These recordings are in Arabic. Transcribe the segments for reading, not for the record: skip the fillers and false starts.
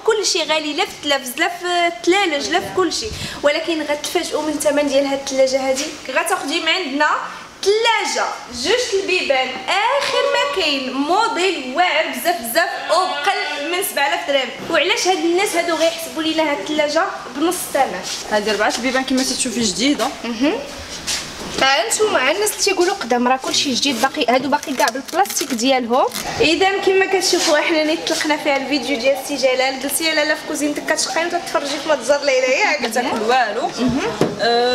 كلشي غالي، لا في التلفز لا في الثلاجه لا في كلشي، ولكن غتفاجئوا من الثمن ديال هاد الثلاجه هادي. غتاخدي من عندنا ثلاجه جوج البيبان اخر ما كاين، موديل واعر بزاف وبقل من 7000 درهم. وعلاش هاد الناس هادو غيحسبوا لينا هاد الثلاجه بنص الثمن؟ هذه 4 البيبان كما تشوفي جديده. انتوما الناس اللي تيقولوا قدام راه كلشي جديد، باقي هادو باقي كاع بالبلاستيك ديالهم. اذا كما كتشوفوا حنا اللي طلقنا فيها الفيديو ديال سي جلال، جلسي يا لاله في كوزينتك كتشقي وتتفرجي في متجر ليلى ياك كتاكل والو.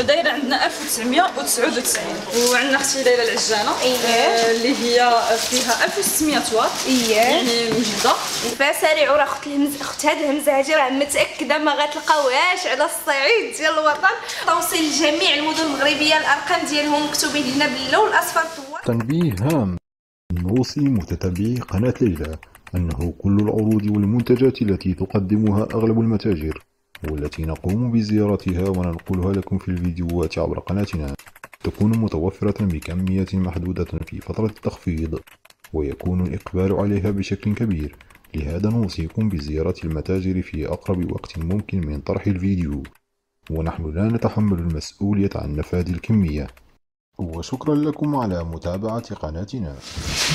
دايره عندنا 1999 وعندنا اختي ليلى العجانه اللي هي فيها 1600 واط يعني مجده. فسارعوا راه اخت هاد الهمزه هادي راه متاكده ما غتلقاوهاش على الصعيد ديال الوطن. توصيل لجميع المدن المغربيه، الارقام ديالهم مكتوبين هنا باللون الاصفر. تنبيه هام: نوصي متتبعي قناة ليلى أنه كل العروض والمنتجات التي تقدمها أغلب المتاجر والتي نقوم بزيارتها وننقلها لكم في الفيديوهات عبر قناتنا تكون متوفرة بكمية محدودة في فترة التخفيض، ويكون الإقبال عليها بشكل كبير. لهذا نوصيكم بزيارة المتاجر في أقرب وقت ممكن من طرح الفيديو، ونحن لا نتحمل المسؤولية عن نفاذ الكمية. وشكرا لكم على متابعة قناتنا.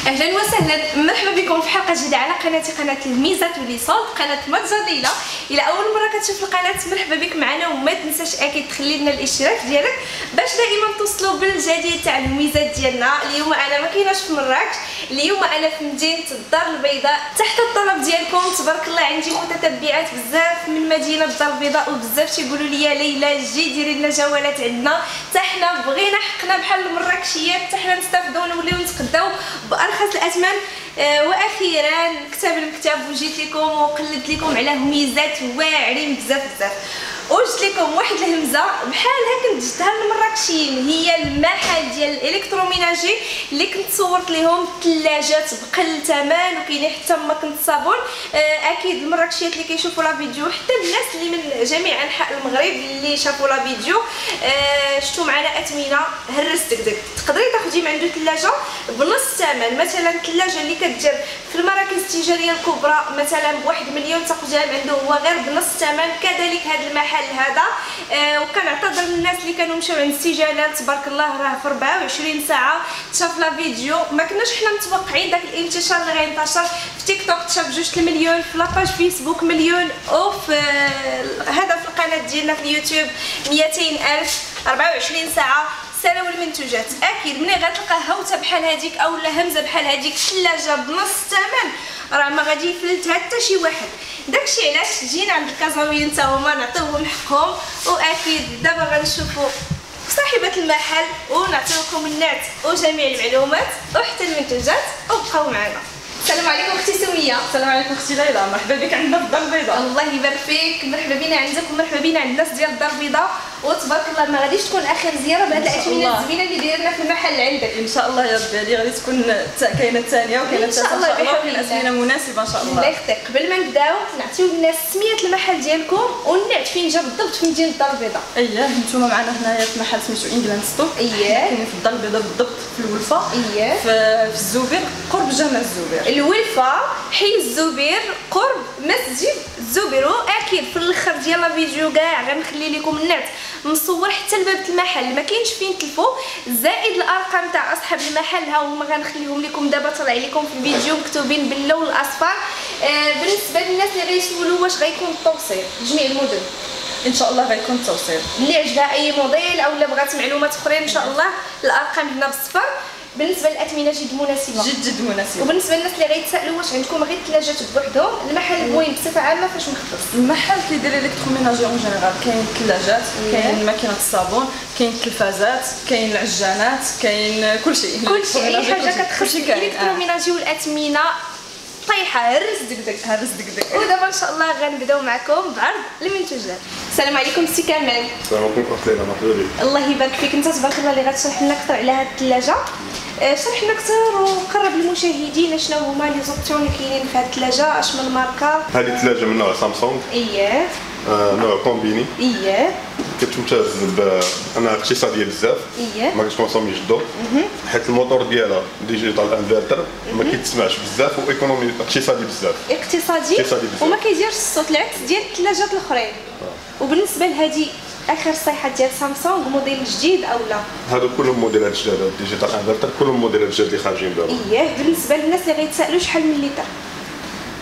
اهلا وسهلا، مرحبا بكم في حلقه جديده على قناتي، قناه الميزات واليسار، قناه متجر ليلى. الى اول مره كتشوف القناه مرحبا بك معنا، وما تنساش اكيد تخلي لنا الاشتراك ديالك باش دائما توصلوا بالجديد تاع الميزات ديالنا. اليوم انا ما كايناش في مراكش، اليوم انا في مدينه الدار البيضاء تحت الطلب ديالكم. تبارك الله عندي متتبعات بزاف من مدينه الدار البيضاء، وبزاف تيقولوا لي ليلى جي ديري لنا جولات عندنا، حتى حنا بغينا حقنا بحال المراكشيات حتى حنا نستافدوا ونوليو نتقداو بارخص الاثمان. واخيرا كتاب المكتب وجيت لكم وقلت لكم على ميزات واعرين بزاف. وجدت لكم واحد الهمزه بحال هكا كنت جبتها للمراكشيين، هي المحل ديال الالكتروميناجي اللي كنت صورت لهم ثلاجات بقل ثمن، وكاينين حتى ماكينه الصابون. اكيد المراكشيات اللي كيشوفوا لا فيديو، حتى الناس اللي من جميع انحاء المغرب اللي شافوا لا فيديو، شفتوا معنا اثمنه هرس دك. تقدري تاخدي من عنده ثلاجه بنص الثمن. مثلا الثلاجه اللي كتجر في المراكز التجاريه الكبرى مثلا ب1 مليون تاخديها من عنده هو غير بنص الثمن. كذلك هذا المحل هذا. وكنعتذر للناس اللي كانوا مشاو عند سي جلال، تبارك الله راه في 24 ساعه تشاف لا فيديو. ما كناش حنا متوقعين داك الانتشار اللي غينتشر في تيك توك. تشاف 2 مليون في لاباج فيسبوك، مليون وفي هذا في القناه ديالنا في اليوتيوب 200,000 24 ساعه. سنه المنتوجات اكيد ملي غتلقى هوته بحال هذيك او همزه بحال هذيك ثلاجه بنص الثمن، راه ما غادي يفلتها حتى شي واحد. داكشي علاش جينا عند الكازاويين حتى هما نعطيوهم حقهم. واكيد دابا غنشوفوا صاحبه المحل ونعطيوكم النعت وجميع المعلومات وحتى المنتوجات، وبقاو معنا. السلام عليكم اختي سميه. السلام عليكم اختي ليلى، مرحبا بك عندنا في الدار البيضاء. الله يبارك فيك، مرحبا بينا عندك ومرحبا بينا عند الناس ديال الدار البيضاء. وتبارك الله ما غاديش تكون اخر زياره بهاد الاثمنه الزوينه اللي دايرنا في المحل عندك. ان شاء الله يا ربي، غادي تكون كاينه الثانيه وكاينه الثالثه ان شاء الله، وكاينه اثمنه مناسبه ان شاء الله. الله يخطيك. قبل ما نبداو نعطيو للناس سميه المحل ديالكم ونعت فين جا بالضبط في مدينه الدار البيضاء. اييه، نتوما معنا هنايا في محل سميتو انجلاند ستور. كاين في الدار البيضاء بالضبط في الولفه. في الزبير قرب جامع الزبير. الولفه حي الزبير قرب مسجد الزبير. واكيد في الاخر ديال الفيديو كاع غنخلي لكم النعت مصور حتى لباب المحل، ما كاينش فين تلفوا، زائد الارقام تاع اصحاب المحل ها هما غنخليهم لكم دابا طالع لكم في الفيديو مكتوبين باللون الاصفر. بالنسبه للناس اللي غيسولوا واش غيكون التوصيل جميع المدن، ان شاء الله غيكون التوصيل. اللي عجبها اي موديل او لا بغات معلومات اخرين ان شاء الله الارقام هنا بالصفر. بالنسبه للاثمنه جد مناسبه، جد مناسبه. وبالنسبه للناس اللي غيتسالوا واش عندكم غير الثلاجات بوحدهم، المحل المهم بصفه عامه فاش مختص؟ المحل كيدير الكتروميناجي اون جينيرال. كاين الثلاجات، كاين ماكينه الصابون، كاين التلفازات، كاين العجانات، كاين كلشي. اي حاجه كتخص الالكتروميناجي والاثمنه طيحه هرس دك. ودابا ان شاء الله غنبداو معكم بعرض المنتوجات. السلام عليكم سي كامل. السلام عليكم اختي ليلى، مرحبا بك. الله يبارك فيك. انت تبارك الله اللي غتشرح لنا اكثر على هذه الثلاجه. شرح لنا اكثر وقرب للمشاهدين شنو هما لي زوبسيون اللي كاينين في هذه الثلاجه، اش من ماركه. هذه الثلاجه من نوع سامسونج. اييه. نوع كومبيني. اييه. كتمتاز بانها اقتصاديه بزاف. ما كتكونسوميش الضوء حيت الموتور ديالها ديجيتال انفرتر ما كيتسمعش بزاف وايكونومي اقتصادي بزاف. اقتصادي وما كيديرش الصوت العكس ديال الثلاجات الاخرين. وبالنسبه لهذه اخر صيحه ديال سامسونج موديل جديد او لا؟ هادو كلهم موديلات جداد ديجيتال انفرتر كلهم موديلات جداد اللي خارجين دابا. بالنسبه للناس اللي غيتسائلوا شحال من لتر؟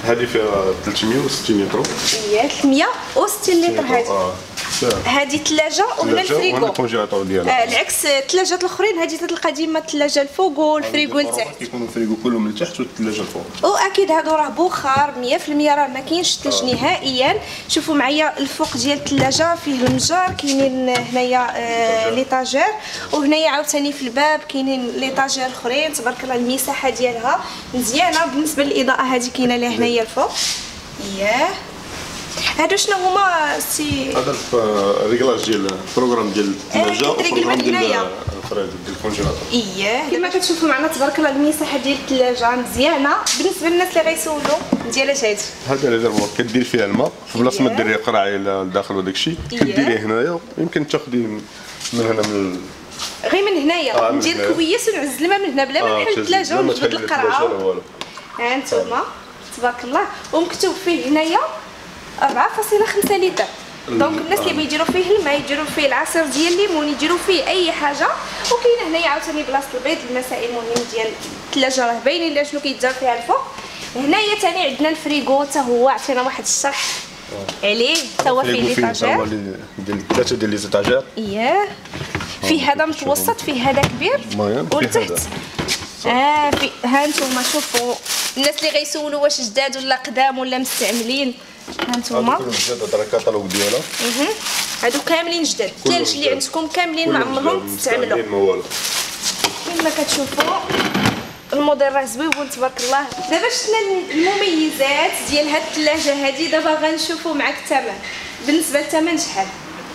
هذه فيها 360 لتر. 360 لتر هذه ثلاجه وهنا الفريغو. وهنا الكونجيلاتور ديالها. العكس الثلاجات الاخرين هذه تلقى ديما الثلاجه الفوق والفريغو لتحت. كيكونوا الفريغو كلهم من التحت والثلاجه الفوق. واكيد هادو راه بخار 100% راه ما كاينش الثلج نهائيا. شوفوا معايا الفوق ديال الثلاجه فيه المجار، كاينين هنايا ليطاجير، وهنايا عاوتاني في الباب كاينين ليطاجير اخرين. تبارك الله المساحه ديالها مزيانه. بالنسبه للاضاءه هذه كاينه لها هنايا الفوق. هادو شنو هما سي؟ هذا الريغلاج ديال البروغرام ديال الثلاجه والبروغرام ديال الكونجيلاتور. كما كتشوفوا معنا تبارك الله المساحه ديال الثلاجه مزيانه. بالنسبه للناس اللي غيسولوا ديالاش هادي؟ هذا ريزرفوار كدير فيها الماء في بلاصه ما ديري قرعه لداخل وداك الشيء كديريه هنايا. يمكن تاخدي من هنا من غير من هنايا ندير كويس ونعزل الماء من هنا بلا ما نحل الثلاجه ونجبد القرعه. ها انتما تبارك الله ومكتوب فيه هنايا 4.5 لتر. دونك الناس اللي بيديروا فيه الماء يديروا فيه العصير ديال الليمون يديروا فيه اي حاجه. وكاينه هنايا عاوتاني بلاصه البيض المسائل المهم ديال الثلاجه راه باينين لها شنو كيتدار فيها الفوق. هنايا ثاني عندنا الفريغو حتى هو عطينا واحد الشرح عليه حتى هو فيه ليطاجير ديال 3 ديال ليطاجير. فيه هذا متوسط فيه هذا كبير والتحت في ها انتم شوفوا الناس اللي غيسولوا واش جداد ولا قدام ولا مستعملين. ها انتم هادو جداد. هذا الكاتالوج ديالها هادو كاملين جداد. الثلج اللي عندكم كاملين ما عمرهم تستعملوا. كما كتشوفوا الموديل راه زويون تبارك الله. دابا شفنا المميزات ديال هاد الثلاجه هادي. دابا غنشوفوا معاك الثمن. بالنسبه للثمن شحال؟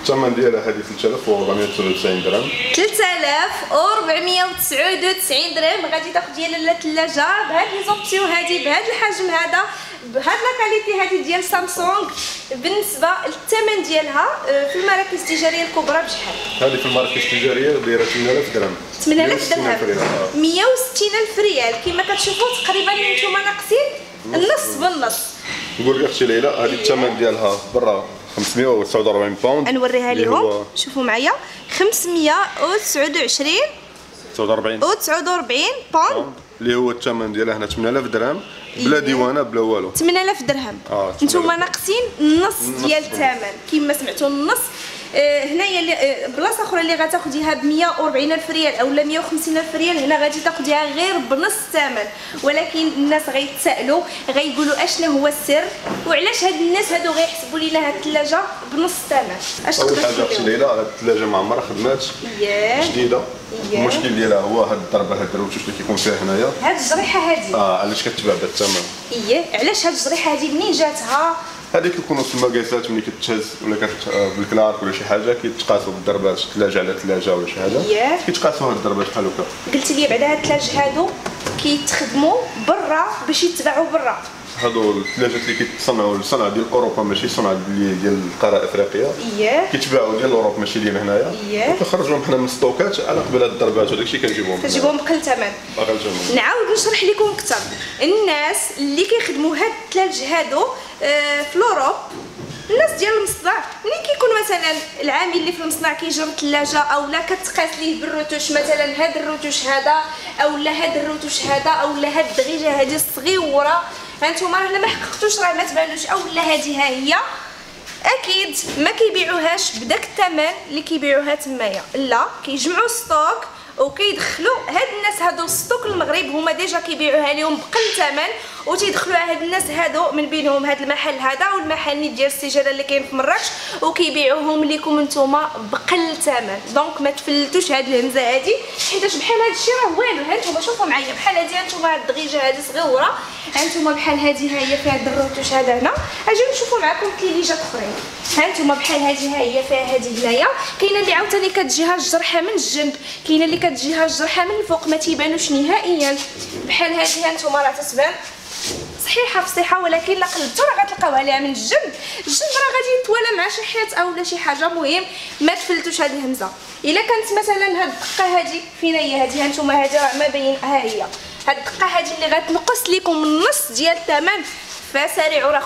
الثمن ديالها هذه 3499 درهم. 3499 درهم غادي تاخذ ديال الثلاجه بهاد لي زوبسيون هادي بهاد الحجم هذا بهاد لا كاليتي هادي ديال سامسونج. بالنسبه للثمن ديالها في المراكز التجاريه الكبرى بشحال؟ هذه في المراكز التجاريه دايره 8000 درهم. 8000 درهم 160000 ريال. كما كتشوفوا تقريبا نتوما ناقصين النص بالنص. نقول لك اختي ليلى هذه الثمن ديالها برا 549 باوند. نوريها لهم شوفوا معايا 529 49 باوند اللي هو الثمن ديالها هنا 8000 درهم بلا ديوانه بلا والو. 8000 درهم. نتوما ناقصين النص ديال الثمن كما سمعتوا النص. هنايا بلاصه اخرى اللي غتاخديها ب 140000 ريال او 150000 ريال هنا غادي تاخديها غير بنص الثمن. ولكن الناس غيتسائلوا غيقولوا اشنو هو السر وعلاش هاد الناس هادو غيحسبوا لينا هاد الثلاجه بنص الثمن. اش تقدر تقول؟ اول حاجه اختي ليلى هاد الثلاجه ما عمرها خدمات جديده. المشكل ديالها هو هاد الضربه هاد الروتوش اللي كيكون فيها هنايا هاد الجريحه هادي. علاش كتباع بهاد الثمن؟ علاش هاد الجريحه هادي منين جاتها؟ هذيك كيكونوا في المكازات ملي كتهز ولا بالكلارك ولا شي حاجه كيتقاسوا بالضربات ثلاجه على ثلاجه ولا شي حاجه كيتقاسوا هاد الضربات بحال هكا. قلت لي بعدا هاد الثلاج هادو كيتخدموا برا باش يتباعوا برا. هادو الثلاجات اللي كيتصنعوا الصنعه ديال اوروبا ماشي صنعه ديال القاره الافريقيه. كيتباعوا ديال اوروبا ماشي ديال هنايا. وكنخرجوهم حنا من ستوكات على قبل هاد الضربات وداكشي كنجيبوهم بقل ثمن. نعاود نشرح لكم اكثر. الناس اللي كيخدموا هاد الثلاج هادو في اوروب الناس ديال المصنع ملي كيكون مثلا العامل اللي في المصنع كيجر ثلاجه او لا كتقاس ليه بالروتوش مثلا هاد الروتوش هذا او لا هاد الروتوش هذا او لا هاد الدغيجه هذه الصغيره. هانتوما راه ما حققتوش راه ما تبانوش او لا هذه ها هي اكيد ما كيبيعوهاش بداك الثمن اللي كيبيعوها تمايا. لا كيجمعوا ستوك وكيدخلوا هاد الناس هادو ستوك المغرب هما ديجا كيبيعوها لهم بقل ثمن وتيدخلوها هاد الناس هادو من بينهم هاد المحل هذا والمحل ديال السجاده اللي كاين في مراكش وكيبيعوهم لكم نتوما بقل ثمن. دونك ما تفلتوش هاد الهمزه هادي حيتاش بحال هاد الشيء راه والو. ها نتوما شوفوا معايا بحال هادي هانتوما هاد الدغيجه هادي صغيره هانتوما بحال هادي ها هي فيها هاد الروتوش هذا هنا. اجيو نشوفوا معكم كليجات اخرين. هانتوما بحال هادي ها هي فيها هادي هنايا. كاينه اللي عاوتاني كتجيها الجرحه من الجنب كاينه اللي كتجيها الجرحه من الفوق ما تيبانوش نهائيا. بحال هادي هانتوما راه تتبان صحيحه فصيحه، ولكن لا قلبتو راه غتلقاو عليها من الجنب راه غادي يتوالى مع شي حيط اولا شي حاجه. مهم ما تفلتوش هذه الهمزه. الا كانت مثلا هاد الدقه هذه فين هي هذه، هانتوما هذه راه ما باين، ها هي هاد الدقه هذه اللي غتنقص لكم النص ديال الثمن، فسارعوا. راه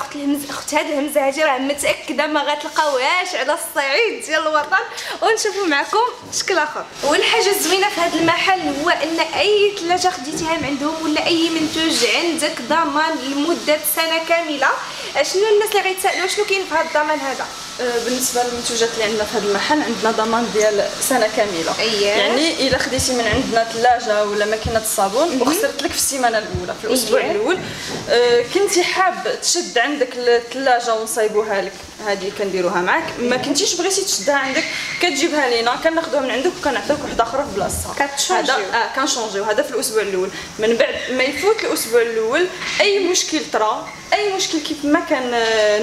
اخت هاد الهمزه هذه راه متاكده ما غتلقاوهاش على الصعيد ديال الوطن. ونشوفوا معكم شكل اخر. والحاجه الزوينه في هذا المحل هو ان اي ثلاجه خديتيها من عندهم ولا اي منتوج عندك ضمان لمده سنه كامله. شنو الناس اللي غيتسالوا شنو كاين في هذا الضمان هذا؟ بالنسبه للمنتوجات اللي عندنا في هذا المحل عندنا ضمان ديال سنه كامله. يعني الا خديتي من عندنا ثلاجه ولا ماكينه الصابون وخسرت لك في السيمانه الاولى في الاسبوع الاول، كنتي حاب تشد عندك الثلاجه ونصايبوها لك، هذه كنديروها معاك. ما كنتيش بغيتي تشدها عندك كتجيبها لينا كناخذوها من عندك وكنعطيوك وحده اخرى في بلاصتها. هذا كنشونجيو. هذا في الاسبوع الاول. من بعد ما يفوت الاسبوع الاول اي مشكل طرا، اي مشكل كيف ما كان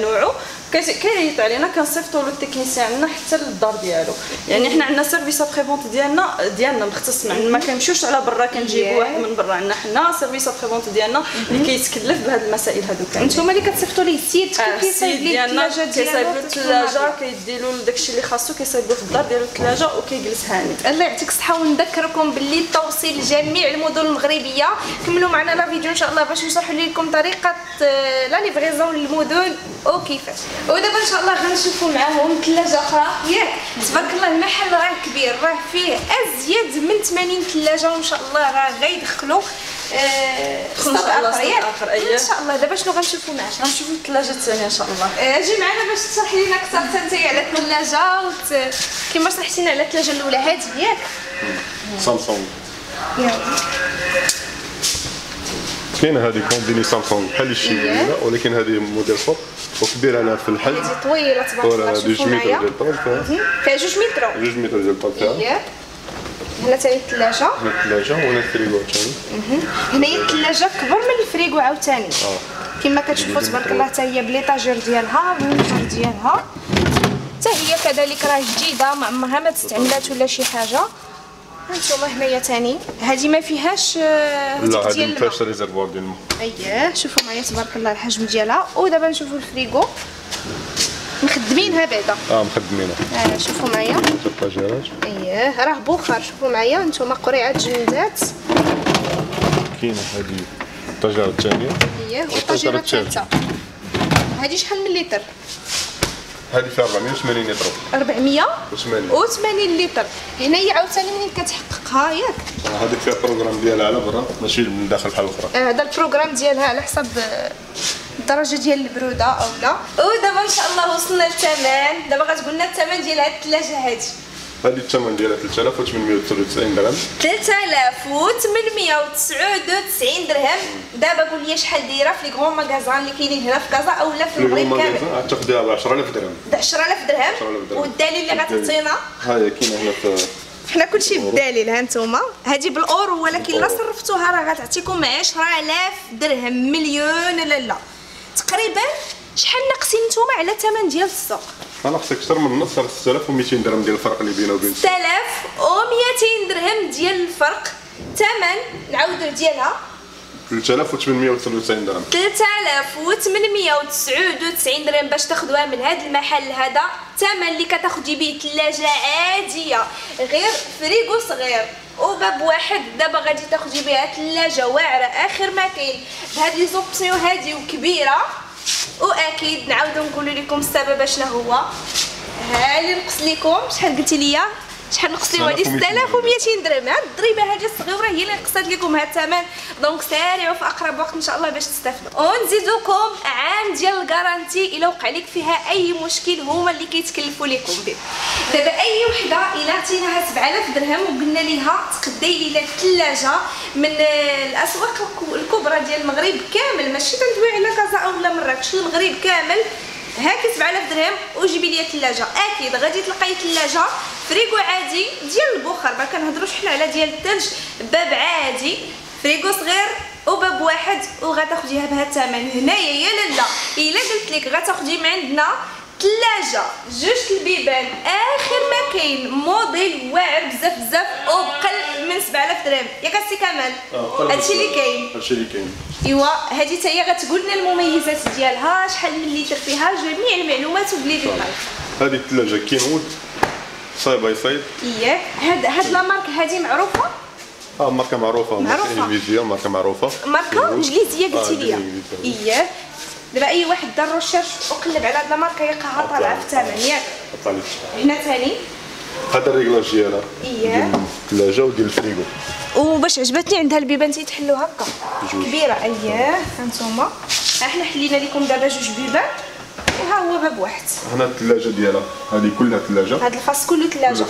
نوعه كيعيط علينا كنصيفطوا له التكنيسيان عندنا حتى للدار ديالو. يعني حنا عندنا سيرفيس بريفونت ديالنا مختص، ما كنمشيوش على برا كنجيبوا واحد من برا. عندنا حنا سيرفيس بريفونت ديالنا اللي كيتكلف بهاد المسائل هذوك. نتوما اللي كتصيفطوا ليه السيد كيصايب ليه الثلاجه كيصايب له الثلاجه، كيديروا له داكشي اللي خاصو، كيصايبوه في الدار ديالو الثلاجه وكيجلس هاني. الله يعطيك الصحه. ونذكركم باللي التوصيل لجميع المدن المغربيه. كملوا معنا لا فيديو ان شاء الله باش نشرح لكم طريقه لا ليفريزون للمدن وكيفاش. ودابا ان شاء الله غنشوفوا معاهم ثلاجه اخرى. ياك تبارك الله المحل راه كبير، راه فيه ازيد من 80 ثلاجه، وان شاء الله راه غيدخلوا ستوك اخر. ان شاء الله. دابا شنو غنشوفوا معاك؟ غنشوفوا الثلاجه الثانيه ان شاء الله. اجي معنا باش تشرحي لنا اكثر حتى على الثلاجه كيما شرحتينا على الثلاجه الاولى هذه ياك سامسونج. يلا كاينه هذه كومبيني سامسونج بحال الشي الاولى، ولكن هذه موديل فوق وكبير عليها في الحجم. هذه طويله تبارك الله. شوفوا معايا ديال الطول فيها 2 متر. 2 متر ديال الطول فيها. هنا ثاني الثلاجه. هنا الثلاجه وهنا الفريغو ثاني. هنايا الثلاجه كبر من الفريغو عاوتاني. كما كتشوفوا تبارك الله حتى هي بليطاجير ديالها بالمنظر ديالها. حتى هي كذلك راه جديده ما عمرها ما تستعملات ولا شي حاجه. هانتوما هنايا ثاني هذه ما فيهاش لا هذه ما فيهاش ريزرفوار ديال الماء. اييه شوفوا معايا تبارك الله الحجم ديالها. ودابا نشوفوا الفريغو مخدمينها بعدا. مخدمينها. شوفوا معايا الطاجيرات. اييه راه بخار. شوفوا معايا نتوما قريعه جندات. كاينه هذه الطاجيره الثانيه. اييه والطاجيره الثالثه. هذه شحال من لتر؟ هذه فيها 480 لتر. 480 لتر. هنايا عاوتاني منين كتحققها ياك؟ هذيك فيها البروغرام ديالها على برا ماشي من داخل بحال الاخرى. هذا البروغرام ديالها على حسب الدرجه ديال البروده او لا. ودابا ان شاء الله وصلنا للثمن. دابا غتقول لنا الثمن ديال هذه الثلاجه هذه. هذه الثمن ديالها 3899 درهم. 3899 درهم. دابا قول لي شحال دايره في لي غون ماغازان اللي كاينين هنا في كازا اولا في المغرب كامل؟ غتاخديها ب 10000 درهم. ب 10000 درهم. والدليل اللي غتعطينا ها هي كاينه هنا في حنا كلشي بالدليل. ها نتوما هذه بالاورو، ولكن لا صرفتوها راه غتعطيكم 10000 درهم. مليون لا تقريبا. شحال ناقصين نتوما على الثمن ديال السوق؟ انا خصك اكثر من النص. 6200 درهم ديال الفرق اللي بينه وبين 6200 درهم ديال الفرق. ثمن نعاودو ديالها 3899 درهم. 3899 درهم باش تاخذوها من هذا المحل هذا. الثمن اللي كتاخذي به ثلاجه عاديه غير فريغو صغير وباب واحد. دابا غادي تاخذي بها ثلاجه واعره اخر ما كاين بهاد لي زوبسيون هادي وكبيره. واكيد نعاودو نقول لكم السبب شنو هو. ها اللي نقص لكم شحال قلتي لي شحال نقص لي؟ هذه 6200 درهم. هاد الضريبه هذه الصغيره هي اللي نقصات لكم هاد الثمن. دونك سارعوا في اقرب وقت ان شاء الله باش تستافدوا. ونزيدوكم عام ديال الكارانتي الا وقع لك فيها اي مشكل هما اللي كيتكلفوا لكم به. دابا اي وحده الا عطيناها 7000 درهم وقلنا ليها تقدي لي الثلاجه من الاسواق الكبرى ديال المغرب كامل، ماشي تندوي على كازا اولا مراكش، المغرب كامل، هاكي 7000 درهم وجيبي لي الثلاجه. اكيد غادي تلقاي ثلاجه فريغو عادي ديال البخار، ما كنهضروش حنا على ديال الثلج، باب عادي فريغو صغير وباب واحد وغتاخديها بهذا الثمن. هنايا يا لاله الا قلت لك غتاخدي من عندنا ثلاجه 2 البيبان اخر ما كاين، موديل واعر بزاف بزاف وبقل من 7000 درهم ياك السي كمال. هادشي اللي كاين. هادشي اللي كاين. ايوا هذه حتى هي غتقول لنا المميزات ديالها، شحال من لتر فيها، جميع المعلومات وبلي ديتاي. هذه الثلاجه كينوود سايد باي سايد. هاد لا مارك هذه معروفه؟ ماركه معروفه. انجليزيه ماركه معروفه. ماركه انجليزيه قلتي لي. دابا اي واحد دار ريشيرش وقلب على هاد لا ماركه يلقاها طالعه في الثمن ياك. هنا ثاني هذا الريغلاج ديالها ديال الثلاجه وديال الفريغو. وباش عجبتني عندها البيبان تيتحلوا هكا كبيره. هانتوما احنا حلينا لكم دابا جوج بيبان وها هو باب واحد. هنا الثلاجه ديالها هذه كلها ثلاجه. هذا الفاس كله ثلاجه.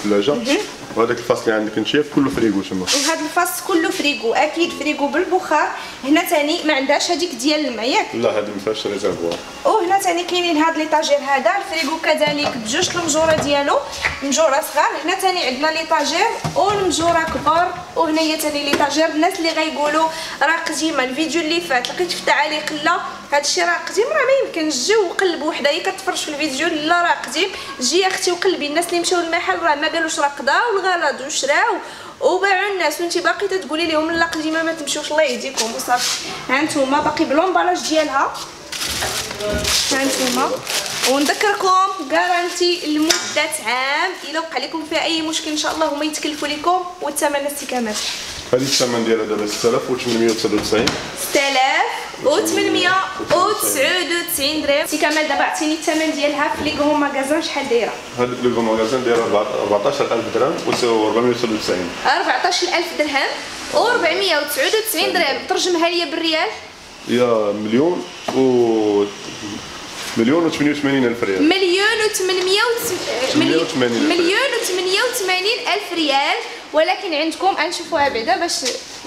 وهذاك الفاس اللي عندك انت كله فريغو تما. وهذا الفاس كله فريغو، اكيد فريغو بالبخار. هنا ثاني ما عندهاش هذيك ديال الماء ياك؟ لا هذه ما فيهاش ريزرفوار. وهنا ثاني كاينين هاد ليطاجير هذا الفريغو كذلك بجوج المجوره ديالو، مجوره صغار. هنا ثاني عندنا ليطاجير والمجوره كبار. وهنايا ثاني ليطاجير. الناس اللي غايقولوا راه قديمه، الفيديو اللي فات لقيت في التعاليق لا هادشي راه قديم، راه ما يمكنش. جيو وقلبوا وحده هي كتفرج في الفيديو لا راه قديم. جي اختي وقلبي، الناس اللي مشاو للمحل راه ما قالوش راه قداو الغلط وشراو وباعوا الناس وانت باقي تتقولي لهم لا قديمه ما تمشيوش الله يهديكم وصافي. ها نتوما باقي بلومبالاج ديالها. ها نتوما ونذكركم غارانتي لمده عام، الا وقع لكم فيها اي مشكل ان شاء الله هما يتكلفوا لكم. والثمن السي كمال هذه الثمن ديالها دابا 6899. 6899 درهم. سي كمال دابا عطيني الثمن ديالها في لي غون ماغازان شحال دايره؟ هذه لي غون ماغازان دايره 14000 درهم و 499. 14000 درهم و 499 درهم. ترجمها لي بالريال هي مليون و 88 الف ريال. مليون و 88 الف ريال. ولكن عندكم غنشوفوها بعدا باش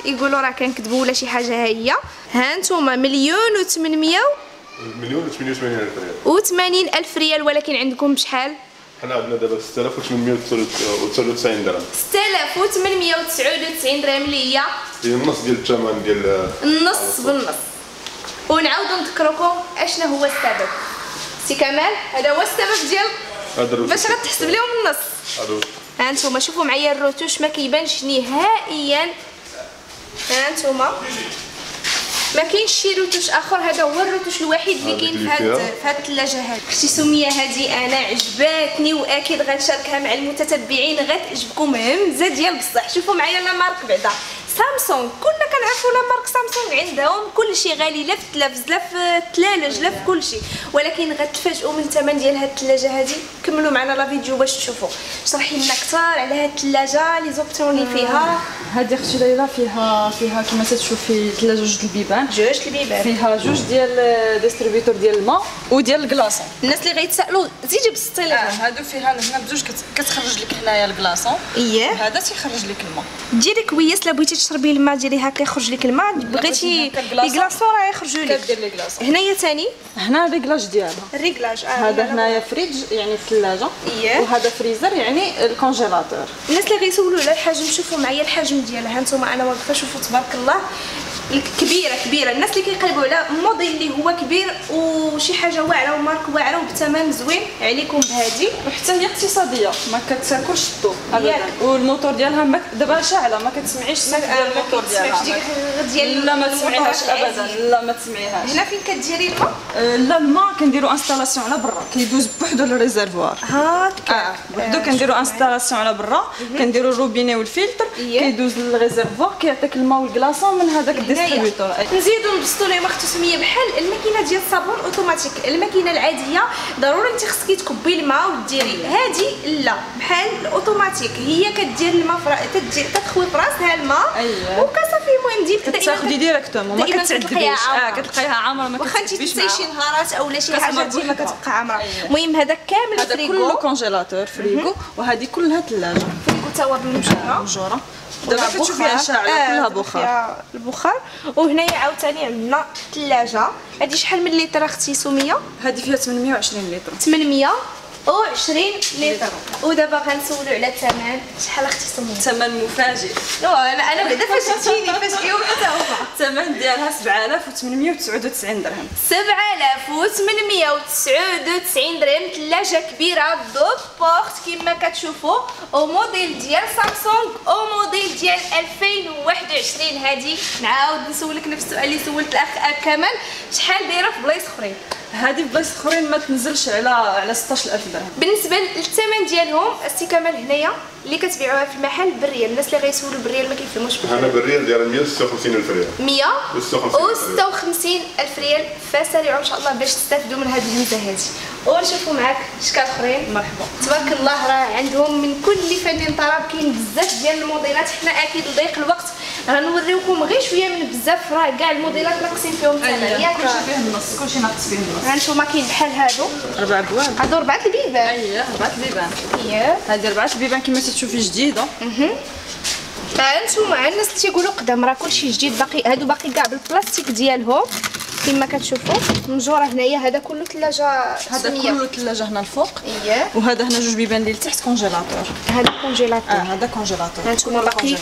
يقولوا راه كنكذبوا ولا شي حاجه. ها هي ها نتوما مليون و 88 الف ريال و80 الف ريال. ولكن عندكم بشحال؟ حنا عندنا دابا 6899 درهم. 6899 درهم اللي هي النص ديال الثمن ديال النص بالنص. ونعاودوا نذكركم اشنا هو السبب. سي كمال هذا هو السبب ديال باش غتحسب لهم النص. ها نتوما شوفوا معايا الروتوش ما كيبانش نهائيا. ها نتوما ما كاينش شي روتوش اخر، هذا هو الروتوش الوحيد اللي كاين في هاد الثلاجه هذه. اختي سميه هذه انا عجباتني واكيد غنشاركها مع المتتبعين غتعجبكم همزه ديال بصح. شوفوا معايا لا مارك بعدا سامسونج. كنا كنعرفوا لا مارك سامسونج عندهم كلشي غالي، لا في التلفز لا في الثلاجه لا في كلشي. ولكن غتفاجئوا من الثمن ديال هاد الثلاجه هذه. كملوا معنا لا فيديو باش تشوفوا. شرحي لنا اكثر على هاد الثلاجه لي زوبسيون اللي فيها. هذه اختي ليلى فيها كما تشوفي ثلاجه جوج البيبان. فيها جوج ديال ديستريبيوتور ديال الماء وديال الكلاصون. الناس اللي غيتسائلوا زيدي بسطي لي. هادو فيها هنا بجوج كتخرج لك هنايا الكلاصون. وهذا تيخرج لك الماء. ديري كويس لا بغيتي تشربي الماء ديري هكا يخرج لك الماء. بغيتي لي كلاصون راه يخرجوا لك. كدير لي كلاصون. هنايا ثاني هنا الريغلاج ديالها. الريغلاج هذا هنايا فريج يعني الثلاجه. وهذا فريزر يعني الكونجيلاتور. الناس اللي غيسولوا على الحجم شوفوا معايا الحجم ديالها. هانتوما انا واقفه شوفوا تبارك الله كبيره. الناس اللي كيقلبوا على موديل اللي هو كبير وشي حاجه واعره ومارك واعره وبثمن زوين عليكم بهذه. وحتى هي اقتصاديه ما كتاكلش الضوء ابدا. والموتور ديالها دابا شاعله ما كتسمعيش الصوت ديال الموتور ديالها. لا ما تسمعيهاش ابدا. لا ما تسمعيهاش. هنا فين كديري الماء؟ لا الماء كنديروا انستالاسيون على برا كيدوز بوحدو للريزرفوار. هكا بوحدو كنديروا انستالاسيون على برا. كنديروا الروبيني والفلتر كيدوز للريزرفوار كيعطيك الماء والكلاصون من هذاك الديستريبيوتور. نزيدو نبسطوا لهم اختي سميه بحال الماكينه ديال الصابون اوتوماتيك. الماكينه العاديه ضروري انت خصك تكبي الماء وديري. هذه لا بحال الاوتوماتيك هي كدير الماء تدخل في راسها الماء وكصافي. المهم ديما كتاخدي ديريكتومون ما كتعذبيش. كتلقايها عامره ما كتعذبيش واخا شي نهارات او لا شي حاجه ديما كتبقى عامره. المهم هذا كامل فريغو. هذا كله كونجيلاتور فريغو. وهذه كلها ثلاجه فريغو تا هو بالمجره. دابا كتشوفيها شاعله كلها بخار. البخار. وهنايا عاوتاني عندنا ثلاجه. هذه شحال من لتر اختي سميه؟ هذه فيها 820 لتر. 800 لتر. ودابا غنسولو على الثمن. شحال اختي سميه؟ ثمن مفاجئ. انا بعدا فاجئتيني فاجئيهم حتى هما. الثمن ديالها 7899 درهم. 7899 درهم. ثلاجه كبيره دو بورت كما كتشوفوا، او موديل ديال سامسونج، او موديل ديال 2021. هذه نعاود نسولك نفس السؤال اللي سولت الاخ كمال، شحال دايره في بلايص اخرين؟ هذه في بلايص اخرين ما تنزلش على 16000 درهم. بالنسبه للثمن ديالهم السي كمال هنايا اللي كتبيعوها في المحل بالريال، الناس اللي غيسولوا بالريال ما كيفهموش انا بالريال ديال 156000 ريال. 156000 ريال. فسارعوا ان شاء الله باش تستافدوا من هذه الميزه هذه. ونشوفوا معاك اشكال اخرين. مرحبا. تبارك الله راه عندهم من كل فن طرب، كاين بزاف ديال الموديلات. حنا اكيد لضيق الوقت غنوريوكم غير شويه من بزاف، راه كاع الموديلات ناقصين فيهم الثمن ياك. كلشي فيه النص، كلشي ناقص فيه النص. هانتوما كاين بحال هادو 4 بواب. هادو 4 البيبان. اييه 4 البيبان. اييه هذه 4 البيبان كما تشوفي جديده. هانتوما الناس اللي تيقولوا قدام راه كلشي جديد، باقي هادو باقي كاع بالبلاستيك ديالهم كما كتشوفوا. مجوره هنايا هذا كله ثلاجه. هذا كله ثلاجه هنا الفوق. اييه. وهذا هنا جوج بيبان اللي لتحت كونجيلاتور. هذا كونجيلاتور. هذا كونجيلاتور. هانتوما باقي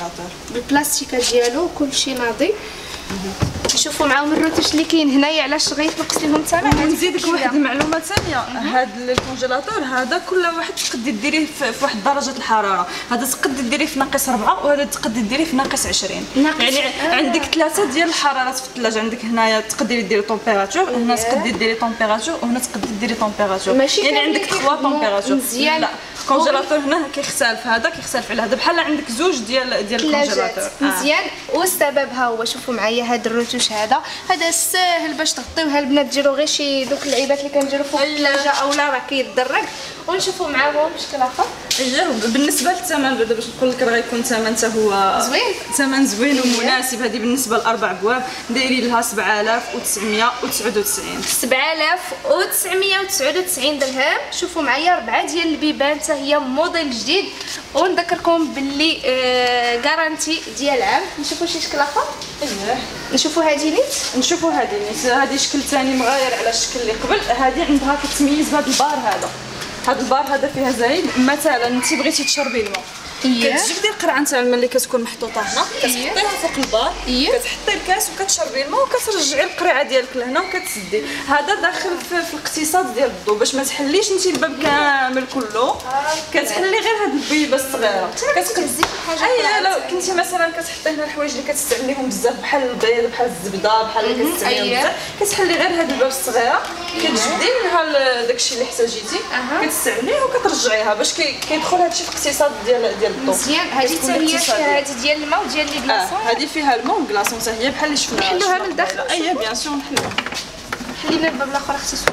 بالبلاستيك ديالو كلشي ناضي. شوفوا معاهم الروتوش اللي كاين هنايا، علاش غيتنقص لهم الثمن. ونزيدك واحد المعلومه ثانيه، هذا الكونجيلاتور هذا كل واحد تقدري ديريه في واحد درجه الحراره. هذا تقدري ديريه في -4 وهذا تقدري ديريه في -20. يعني عندك 3 ديال الحرارات في الثلاجه. عندك هنايا تقدري ديري طومبيراتور، هنا تقدري ديري طومبيراتور، وهنا تقدري ديري طومبيراتور. يعني عندك 3 طومبيراتور. مزيان. الكونجيلاتور هنا كيختلف، هذا كيختلف على هذا، بحال عندك زوج ديال الكونجيلاتور. مزيان. والسبب ها هو، شوفوا معايا هذا الروتوش هذا ساهل باش تغطيوها البنات، ديروا غير شي دوك اللعيبات اللي كنديروا فوق الثلاجه اولا راه كيتدرج. ونشوفوا معاهم شكل اخر. اييه. بالنسبه للثمن بعدا باش نقول لك راه غيكون ثمن حتى هو زوين، ثمن زوين ومناسب. هذه بالنسبه للاربع بواب دايرين لها 7999. 7999 درهم. شوفوا معايا 4 ديال البيبان حتى هي موديل جديد. ونذكركم باللي غارانتي ديال عام. نشوفوا شي شكل اخر. اييه. نشوفوا هذه نيت. نشوفوا هذه نيت. هذه شكل ثاني مغاير على الشكل اللي قبل. هذه عندها كتميز بهذا البار هذا. هذا البار هذا فيها زايد. مثلا انت بغيتي تشربي الماء، كتجبدي القرعه نتاع الماء اللي كتكون محطوطه هنا، كتحطيها فوق البار، كتحطي الكاس وكتشربي الماء وكترجعي القرعه ديالك لهنا وكتسدي. هذا داخل في الاقتصاد ديال الضو باش ما تحليش انت الباب كامل كله، كتحلي غير هاد البيبه الصغيره. كتزيد حاجه. اييه. لو كنتي مثلا كتحطي هنا الحوايج اللي كتستعمليهم بزاف بحال البيض بحال الزبده بحال اللي كتستعمليهم بزاف، كتحلي غير هاد الباب الصغيره، كتجبدي منها داكشي اللي احتاجيتي، كتستعمليه وكترجعيها باش كيدخل هادشي في الاقتصاد ديال الضو. مزيان. هذه حتى هي هذه ديال الماء وديال لي كلاصون. هذه فيها الماء وكلاصون حتى هي بحال اللي شفنا. نحلوها من الداخل. اييه بيان سور نحلوها. حلينا الباب الاخر اختي سميه.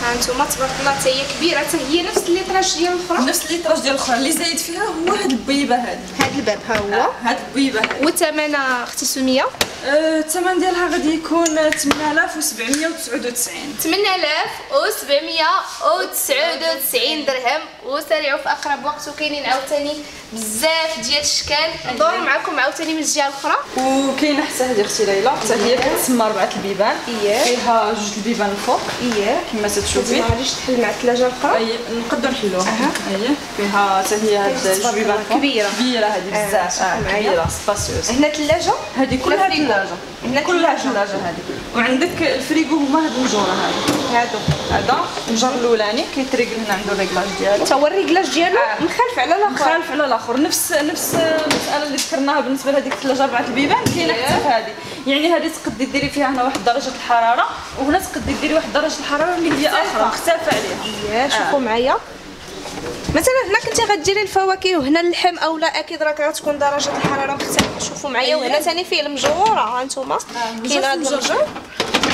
ها انتم تبارك الله حتى هي كبيره، حتى هي نفس الليطراج ديال الاخرى. نفس الليطراج ديال الاخرى. اللي زايد فيها هو هاد البيبه هذه. هاد الباب ها هو. هاد البيبه هذه. والثمن اختي سميه؟ الثمن ديالها غادي يكون 8799. 8799 درهم. وسارعوا في اقرب وقت. وكاينين عاوتاني بزاف ديال الاشكال. ندور معكم عاوتاني من الجهه الاخرى. وكاينه حتى هذه اختي ليلى، حتى هي كتسمى 4 البيبان. فيها 2 البيبان الفوق كما تشوفي. معليش تحل مع الثلاجه الاخرى. نقدروا نحلوها. فيها حتى هي هاد 2 بيبان كبيره هذه بزاف. كبيره سباسيوس. هنا ثلاجه. هذه كلها ثلاجه. كلها ثلاجه هذه. وعندك الفريغو هما هاد المجوره هذا المجر الاولاني كيتريقل هنا عنده الريغلاج ديالو. تا هو الريغلاج ديالو مخالف على الاخر. مخالف على الاخر. نفس المساله اللي ذكرناها بالنسبه لهذيك الثلاجه 4 البيبان كاينه حتى في هذه. يعني هذه تقدري ديري فيها هنا واحد درجه الحراره، وهنا تقدري ديري واحد درجه الحراره اللي هي اخرى مختلفه عليها. شوفوا معايا مثلا هنا كنتي غديري الفواكه وهنا اللحم اولا اكيد راه غتكون درجه الحراره مختلفه. شوفوا معايا. وهنا ثاني فيه المجوره. ها انتم كاين هذا المجر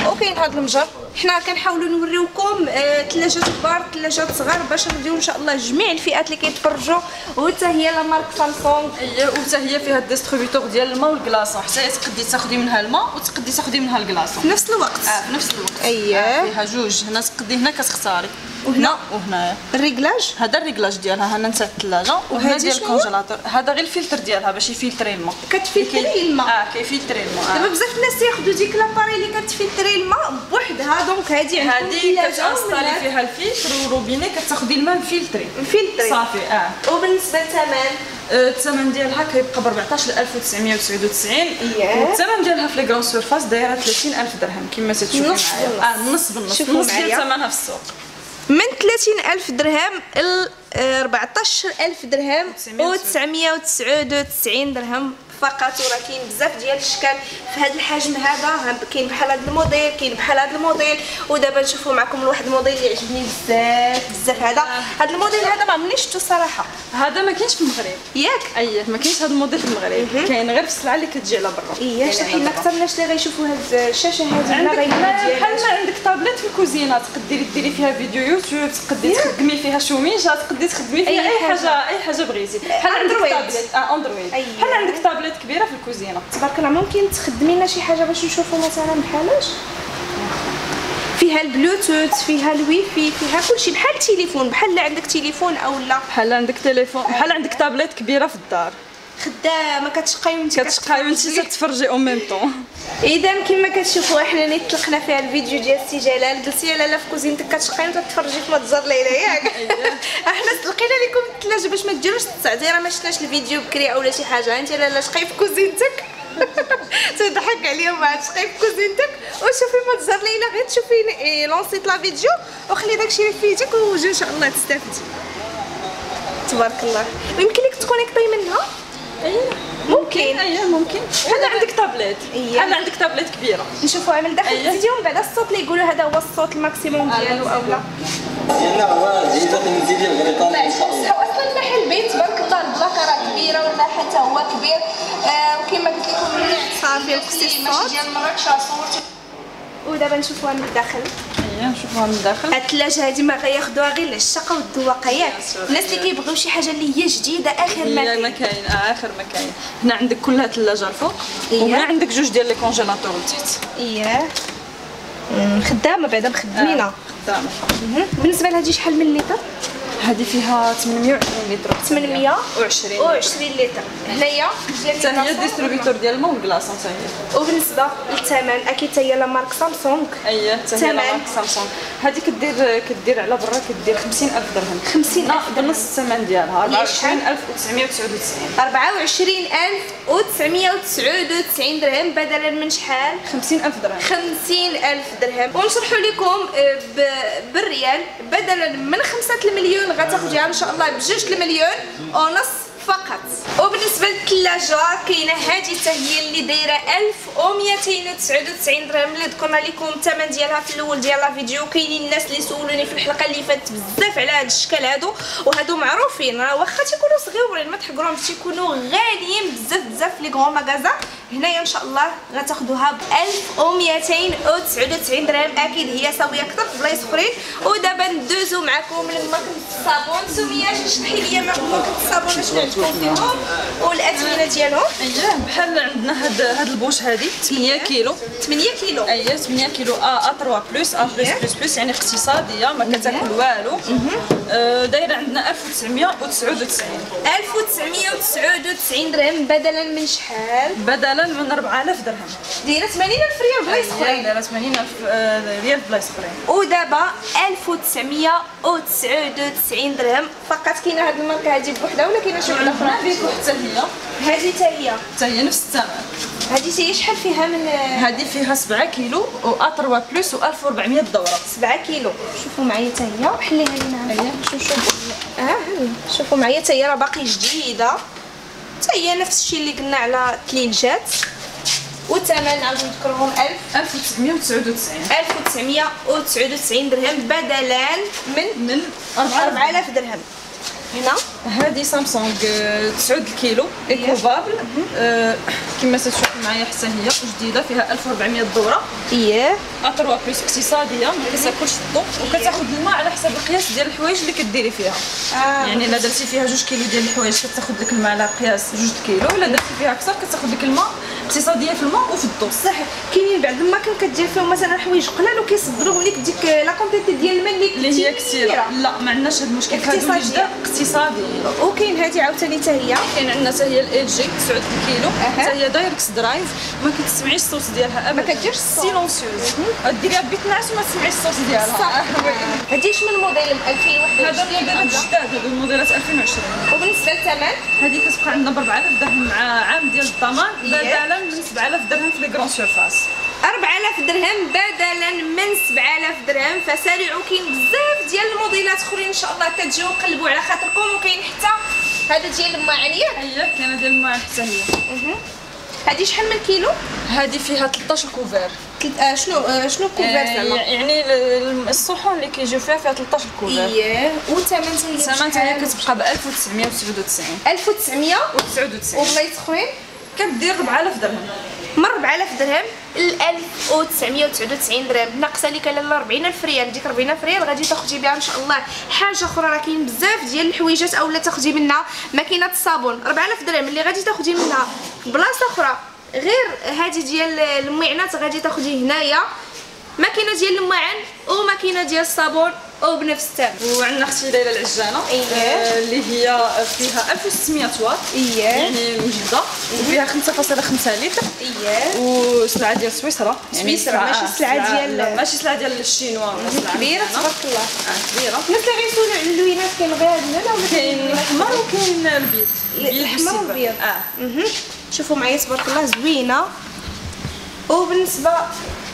وكاين هذا المجر. حنا كنحاولوا نوريوكم ثلاجات كبار ثلاجات صغار باش نريو ان شاء الله جميع الفئات اللي كيتفرجوا. وحتى هي لا مارك سامسونج. وحتى هي فيها الديستريبيوتور ديال الماء والكلاصون، حتى تقدري تاخذي منها الماء وتقدري تاخذي منها الكلاصون في نفس الوقت. في نفس الوقت. اييه. فيها جوج. هنا تقدري هنا كتختاري. وهنا وهنايا الريغلاج. هذا الريغلاج ديالها هنا نتاع الثلاجه، وهنا ديال الكونجيلاتور. هذا غير الفلتر ديالها باش يفلتري الماء. كتفلتري الماء. كيفلتري الماء. دابا بزاف الناس ياخذوا ديك لاباري اللي كتفلتري الماء بوحدها، دونك هذه عندكم كتانستالي فيها الفلتر وروبيني، كتاخدي الماء مفلتري صافي. وبالنسبه للثمن، الثمن ديالها كيبقى ب 14999، والثمن ديالها في لي كرون سيرفاس دايره 30000 درهم كما تشوفي معايا. النص بالنص، النص ديال ثمنها في السوق من 30000 درهم ل 14000 درهم و 999 درهم فقط. وراه كاين بزاف ديال الاشكال في هذا الحجم هذا، كاين بحال هذا الموديل، كاين بحال هذا الموديل. ودابا نشوفوا معكم واحد الموديل اللي عجبني بزاف هذا الموديل هذا ما عمرني شفتو صراحه. هذا ما كاينش في المغرب ياك؟ اييه ما كاينش هذا الموديل في المغرب، كاين غير في السلعه اللي كتجي على برا. اييه حنا اكثر الناس اللي غيشوفوا هاد الشاشه هذه بحال ما عندك طابلت في الكوزينه تقدري ديري فيها فيديو يوتيوب، تقدري تخدمي فيها شوميشه، تقدري تخدمي فيها اي حاجه بغيتي. بحال عندك طابلت اندرويد، بحال عندك طابلت كبيره في الكوزينه. تبارك الله. ممكن تخدمي لنا شي حاجه باش نشوفوا مثلا بحالاش فيها البلوتوث، فيها الويفي، فيها كلشي بحال التليفون، بحال عندك تليفون او لا بحال عندك تليفون، بحال عندك طابلت كبيره في الدار خدامه كتشقاي وانت تتفرجي او ميم طون. اذا كما كتشوفوا احنا اللي طلقنا فيها الفيديو ديال سي جلال، قلتي يا لاله في كوزينتك كتشقاي وتتفرجي في متجر ليلى ياك. احنا لقينا لكم الثلاجه باش ما ديروش التعذيره ما شفناش الفيديو بكري اولا شي حاجه. انت لاله شقاي في كوزينتك تضحك عليهم بعد شقاي في كوزينتك وشوفي متجر ليلى، غير تشوفي لونسيت لا فيديو وخلي داكشي اللي في يدك وجي ان شاء الله تستافدي. تبارك الله. ويمكن لك تكونيكطي منها. ممكن ممكن بحال عندك طابلت، بحال عندك طابلت كبيره. نشوفوا من داخل الفيديو من بعد الصوت اللي يقولوا هذا هو الصوت الماكسيموم ديالو او لا. اصلا المحل بيت تبارك الله البلاكه راه كبيره والمحل حتى هو كبير. وكما قلت لكم منيع صافي الصوت ماشي ديال مراكش صورت. ودابا نشوفوها من الداخل. نشوفوها من الداخل. الثلاجه هذه ما غياخذوها غير للشقه والذواقه ياك. الناس اللي كيبغيو شي حاجه اللي هي جديده اخر ما كاين اخر ما كاين. هنا عندك كلها ثلاجه الفوق، وهنا عندك جوج ديال لي كونجيلاتور لتحت. خدامه بعدا مخدمينه. خدامه. بالنسبه لهذه شحال من لتر؟ هذه فيها 820 لتر. 820 لتر. هنايا حتى هي الديستريبيوتور ديال الماء والكلاص حتى هي. وبالنسبه للثمن اكيد حتى هي لا مارك سامسونج. حتى هي لا مارك سامسونج. هذه كدير على برا كدير 50000 درهم. 50000 بنص الثمن ديالها 24999. 24999 درهم بدلا من شحال؟ 50000 درهم. 50000 درهم. ونشرحوا لكم بالريال بدلا من 5 المليون غتاخديها ان شاء الله ب2 المليون ونص فقط. وبالنسبه للثلاجه كاينه هذه حتى هي اللي دايره 1299 درهم اللي ذكرنا لكم الثمن ديالها في الاول ديال لا فيديو. كاينين الناس اللي سولوني في الحلقه اللي فاتت بزاف على هاد الشكل هادو، وهادو معروفين راه واخا تيكونوا صغيورين ما تحقروهمش تيكونوا غاليين بزاف لي غون ماغازا. هنايا ان شاء الله غتاخذوها ب 1299 درهم. اكيد هي ساويه اكثر في بلايص اخرين. ودابا ندوزو معكم لماكينه الصابون. سميه شرحي لي ماكينه الصابون شنو عندكم فيهم والاثمنه ديالهم. بحال عندنا هاد البوش هذه 8 كيلو. 8 كيلو 8 كيلو A3 بلس بلس يعني اقتصاديه ما كتاكل والو. دايره عندنا 1999 درهم بدلا من شحال؟ بدلا من 4000 درهم. دايره 80000 ريال بلايص اخرين. دايره 80000 ريال بلايص اخرين. ودابا 1999 درهم فقط. كاينه هاد الماركه هذه بوحدها ولا كاينه شي وحده اخرى؟ فيكو حتى هي. هذه حتى هي نفس الثمن. هذه هي شحال فيها من؟ هذه فيها 7 كيلو و A3 بلس و 1400 دوره. 7 كيلو. شوفوا معايا حتى هي وحليها لينا. شوفوا معايا حتى هي راه باقي جديده. حتى هي نفس الشيء اللي قلنا على التلينجات. والثمن نعاودو نذكرهم 1999 درهم بدلا من 4000 درهم. هنا هذه سامسونج 9 كيلو ايكوفابل. كما تشوفوا معايا حتى هي جديده فيها 1400 دوره. A3 بلس اقتصاديه ما كتاكلش الضوء وكتاخذ الماء على حسب القياس ديال الحوايج اللي كديري فيها. يعني الا درتي فيها 2 كيلو ديال الحوايج كتاخذ لك الماء على قياس 2 كيلو، الا درتي فيها اكثر كتاخذ لك الماء اقتصاديه في الماء وفي الضوء. صح. كاينين بعض الماكن كدير فيهم مثلا حوايج قلال وكيصبروهم لك ديك لا كونتيتي ديال الماء اللي هي كثيره. لا ما عندناش هذا المشكل، هادو وجده اقتصادي. وكاين هذه عاوتاني حتى هي، كاين عندنا حتى هي ال جي 9 كيلو، حتى هي دايركت درايف، ما كتسمعيش الصوت ديالها ابدا، ما كديرش الصوت، سيلونسيوز. ديريها بيتنعس وما تسمعيش الصوت ديالها. صح. هذه من موديل 2021؟ هذا الموديلات جداد، هذو الموديلات 2020. وبالنسبه للثمن هذه كتبقى عندنا ب 4000 درهم مع عام ديال الضمان، بدلا من 7000 درهم في لي كرون سيرفاس. 4000 درهم بدلا من 7000 درهم. فسارعوا، كاين بزاف ديال الموديلات اخرين ان شاء الله تجيو قلبوا على خاطركم. وكاين حتى هذا ديال الماعنيه، هي كاينه ديال الماعن حتى هي. هذه شحال من كيلو؟ هذه فيها 13 كوفير. شنو كوفير زعما؟ يعني الصحون اللي كيجيو فيها 13 كوفير. والثمن حتى كتبقى ب 1999. 1999. وبلايص اخرين كدير 4000 درهم. من 4000 درهم ل 1999 درهم، ناقصه لك لاله 40000 ريال. ديك 40000 ريال غادي تاخدي بها ان شاء الله حاجه اخرى. راه كاين بزاف ديال الحويجات، اولا تاخدي منها ماكينه الصابون 4000 درهم اللي غادي تاخدي منها بلاصه اخرى غير هذه ديال المعينات. غادي تاخدي هنايا ماكينه ديال المعن وماكينه ديال الصابون وبنفس الثمن. وعندنا اختي ليلى العجانه اللي هي فيها 1600 واط، يعني موجده، وفيها 5.5 لتر، وسلعه ديال سويسرا، يعني ماشي سلعه ديال ماشي سلعه ديال الشينوا، كبيره تبارك الله. كبيره. الناس اللي غيسولوا على اللوينات كاين غير هذا ولا كاين الاحمر وكاين البيض. الاحمر والبيض. شوفوا معايا تبارك الله زوينه. وبالنسبه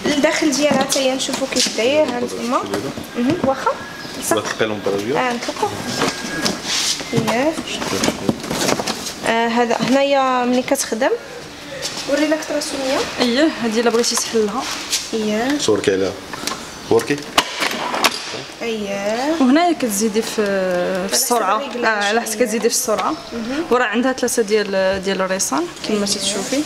الداخل ديالها حتى هي نشوفوا كيف داير. ها نتوما واخا تلقي لهم درجه نطلقوا. هذا هنايا ملي كتخدم ورينا لك الرسوميه. هذه الا بغيتي تحلها. صورك عليها وركي. وهنايا كتزيدي في السرعه، على حسب كتزيدي في السرعه. وراه عندها 3 ديال الريسان كما تشوفي.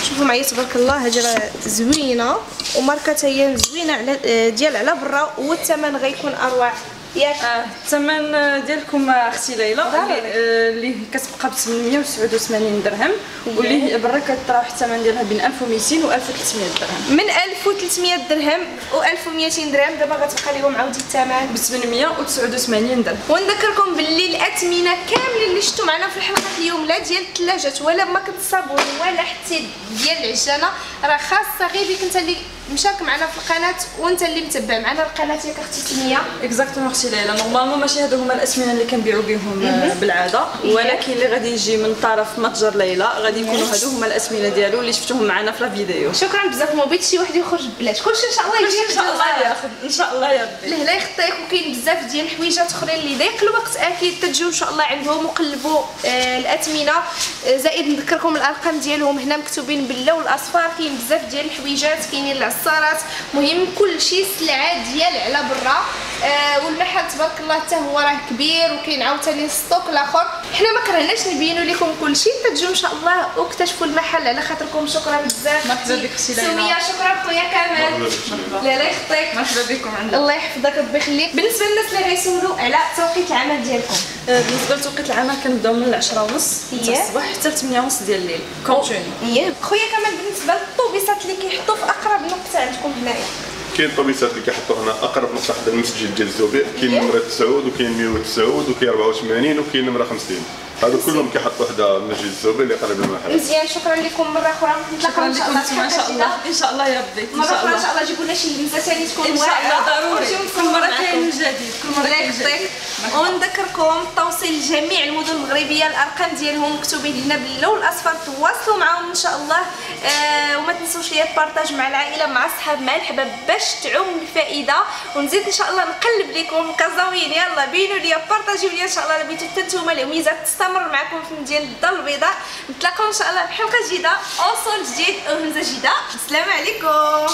شوفوا معايا تبارك الله، هذه راه زوينه وماركتها هي زوينه على ديال على برا، والثمن غيكون اروع ياك. الثمن ديالكم اختي ليلى اللي كتبقى ب 889 درهم، واللي هي برا كتراوح الثمن ديالها بين 1200 و 1300 درهم. من 1300 درهم و 1200 درهم دابا غتبقى لهم عاودي الثمن ب 889 درهم. ونذكركم باللي الاثمنه كاملين اللي شفتوا معنا في الحلقه اليوم، لا ديال الثلاجات ولا ماكينه الصابون ولا حتى ديال العجانه، راه خاصه غير بك انت اللي مشارك معنا في القناه وانت اللي متبع معنا القناه ياك اختي سميه. اكزاكتومون اختي ليلى. نورمالمون ماشي هادو هما الاسمنه اللي كنبيعوا بهم بالعاده، ولكن اللي غادي يجي من طرف متجر ليلى غادي يكونوا هادو هما الاسمنه ديالو اللي شفتوهم معنا في الفيديو. شكرا بزاف. ما بغيتش شي واحد يخرج ببلاش، كلشي ان شاء الله يجي ان شاء الله ياخذ ان شاء الله يا ربي. لا يخطيك. وكاين بزاف ديال الحويجات اخرين اللي ضيق الوقت اكيد تجيو ان شاء الله عندهم وقلبوا الاثمنه. زائد نذكركم الارقام ديالهم هنا مكتوبين باللون الاصفر. كاين بزاف ديال الحويجات، كاينين العصارات، مهم كلشي سلعه ديال على برا. والمحل تبارك الله حتى هو راه كبير، وكاين عاوتاني ستوك الاخر. حنا ما كرهناش نبينوا لكم كلشي، تجيو ان شاء الله واكتشفوا المحل على خاطركم. شكرا بزاف. مرحبا بك اختي ليلى. سميه شكرا خويا كمال. لا يخطيك. مرحبا بكم عندنا. الله يحفظك ربي يخليك. بالنسبه للناس اللي غيسولوا على توقيت العمل ديالكم، بالنسبه لتوقيت العمل كنبداو من 10:30 تاع الصباح حتى 8:30 ديال الليل كونتيني. خويا كمال بالنسبه للطوبيسات اللي كيحطوا في اقرب نقطه عندكم هنايا، كاين طوبيسات اللي كيحطوا هنا اقرب نقطه حدا المسجد ديال الزبير. كاين نمره 9 وكاين 109 وكاين 84 وكاين نمره 50. هادو كلهم كيحطوا حدا مسجد الزبير اللي قريب من المحل. مزيان. شكرا لكم مره اخرى. نتلاقاو ان شاء الله ان شاء الله ان شاء الله يا ربي. مره اخرى ان شاء الله جيبوا لنا شي لمسه ثاني تكون ان شاء الله ضروري. كل مره كاين جديد، كل مره كاين جديد. ونذكركم التوصيل لجميع المدن المغربيه، الارقام ديالهم مكتوبين هنا باللون الاصفر، تواصلوا معاهم ان شاء الله. وما تنسوش ليا البارطاج مع العائله مع الصحاب مع الحباب باش تعم الفائده. ونزيد ان شاء الله نقلب لكم كازاوين. يلا بينوا ليا بارطاجيو ليا ان شاء الله. بغيتو حتى نتوما الهميزات تستمر معكم في ديال الدار البيضاء. نتلاقاو ان شاء الله بحلقه جديده، اوصول جديد وهمزه جديده. السلام عليكم.